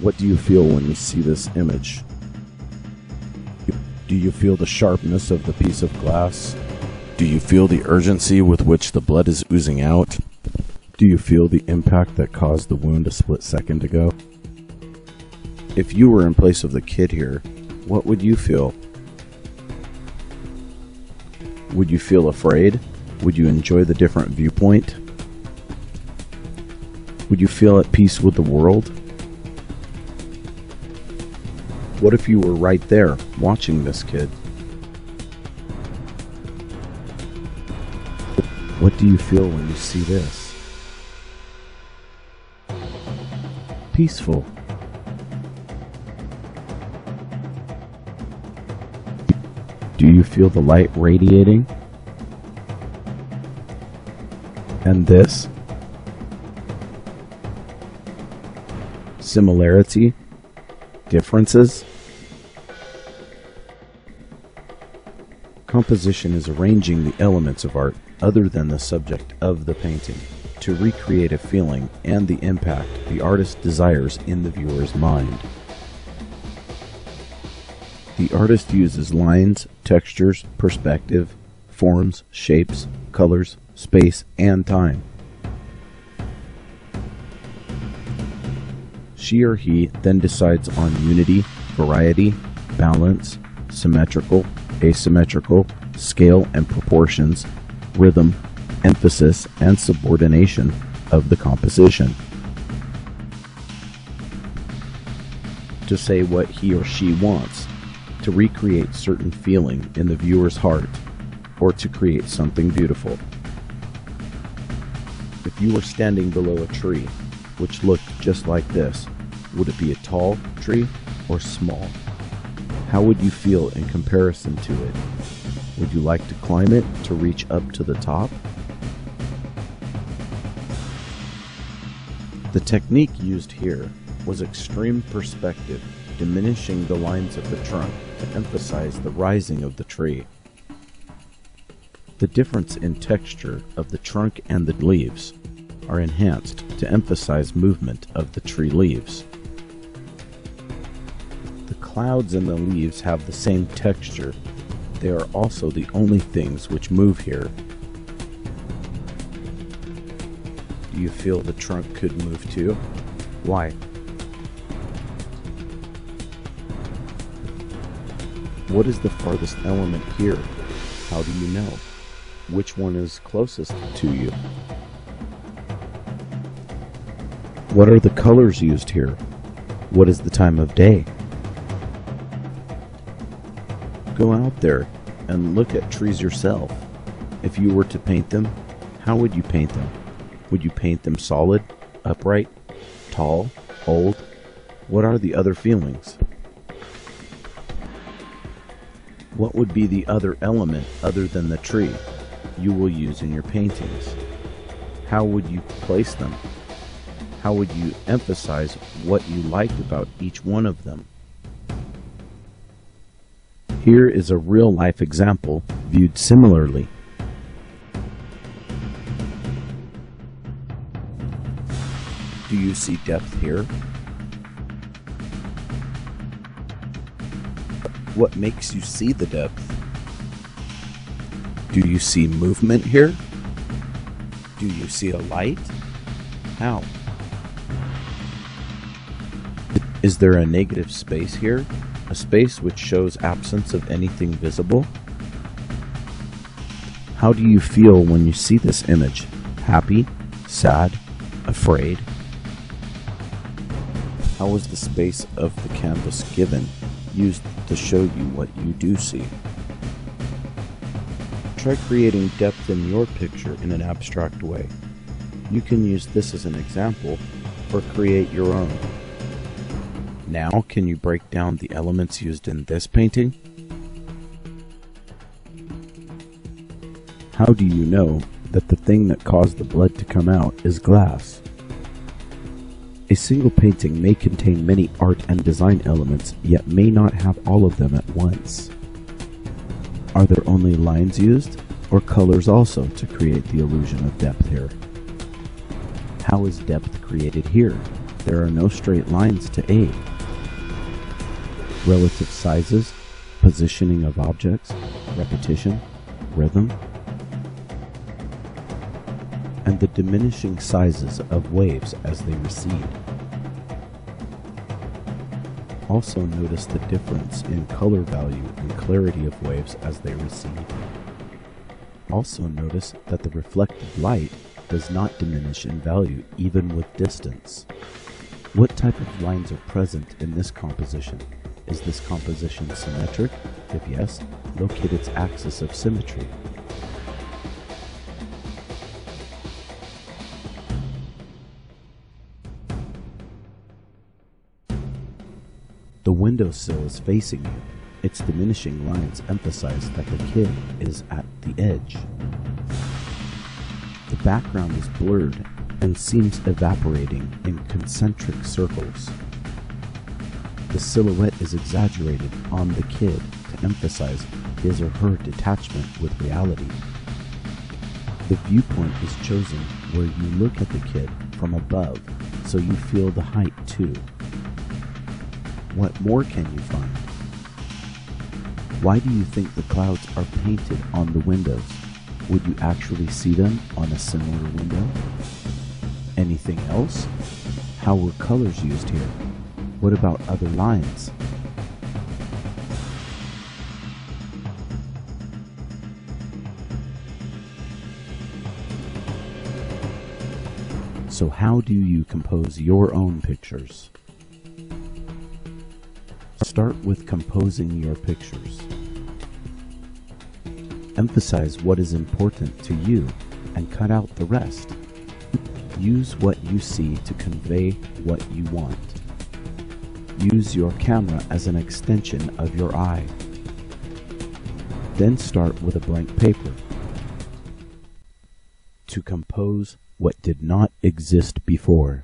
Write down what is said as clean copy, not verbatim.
What do you feel when you see this image? Do you feel the sharpness of the piece of glass? Do you feel the urgency with which the blood is oozing out? Do you feel the impact that caused the wound a split second ago? If you were in place of the kid here, what would you feel? Would you feel afraid? Would you enjoy the different viewpoint? Would you feel at peace with the world? What if you were right there, watching this kid? What do you feel when you see this? Peaceful. Do you feel the light radiating? And this? Similarity? Differences? Composition is arranging the elements of art other than the subject of the painting to recreate a feeling and the impact the artist desires in the viewer's mind. The artist uses lines, textures, perspective, forms, shapes, colors, space, and time. She or he then decides on unity, variety, balance, symmetrical, asymmetrical, scale and proportions, rhythm, emphasis, and subordination of the composition. To say what he or she wants, to recreate certain feeling in the viewer's heart, or to create something beautiful. If you were standing below a tree, which looked just like this, would it be a tall tree or small? How would you feel in comparison to it? Would you like to climb it to reach up to the top? The technique used here was extreme perspective, diminishing the lines of the trunk to emphasize the rising of the tree. The difference in texture of the trunk and the leaves are enhanced to emphasize movement of the tree leaves. The clouds and the leaves have the same texture. They are also the only things which move here. Do you feel the trunk could move too? Why? What is the farthest element here? How do you know? Which one is closest to you? What are the colors used here? What is the time of day? Go out there and look at trees yourself. If you were to paint them, how would you paint them? Would you paint them solid, upright, tall, old? What are the other feelings? What would be the other element other than the tree you will use in your paintings? How would you place them? How would you emphasize what you liked about each one of them? Here is a real-life example viewed similarly. Do you see depth here? What makes you see the depth? Do you see movement here? Do you see a light? How? Is there a negative space here? A space which shows absence of anything visible? How do you feel when you see this image? Happy? Sad? Afraid? How is the space of the canvas given, used to show you what you do see? Try creating depth in your picture in an abstract way. You can use this as an example or create your own. Now, can you break down the elements used in this painting? How do you know that the thing that caused the blood to come out is glass? A single painting may contain many art and design elements, yet may not have all of them at once. Are there only lines used, or colors also, to create the illusion of depth here? How is depth created here? there are no straight lines to aid. Relative sizes, positioning of objects, repetition, rhythm, and the diminishing sizes of waves as they recede. Also notice the difference in color value and clarity of waves as they recede. Also notice that the reflected light does not diminish in value even with distance. What type of lines are present in this composition? Is this composition symmetric? If yes, locate its axis of symmetry. The windowsill is facing you. Its diminishing lines emphasize that the kid is at the edge. The background is blurred and seems evaporating in concentric circles. The silhouette is exaggerated on the kid to emphasize his or her detachment with reality. The viewpoint is chosen where you look at the kid from above, so you feel the height too. What more can you find? Why do you think the clouds are painted on the windows? Would you actually see them on a similar window? Anything else? How were colors used here? What about other lines? So how do you compose your own pictures? Start with composing your pictures. Emphasize what is important to you and cut out the rest. Use what you see to convey what you want. Use your camera as an extension of your eye. Then start with a blank paper to compose what did not exist before.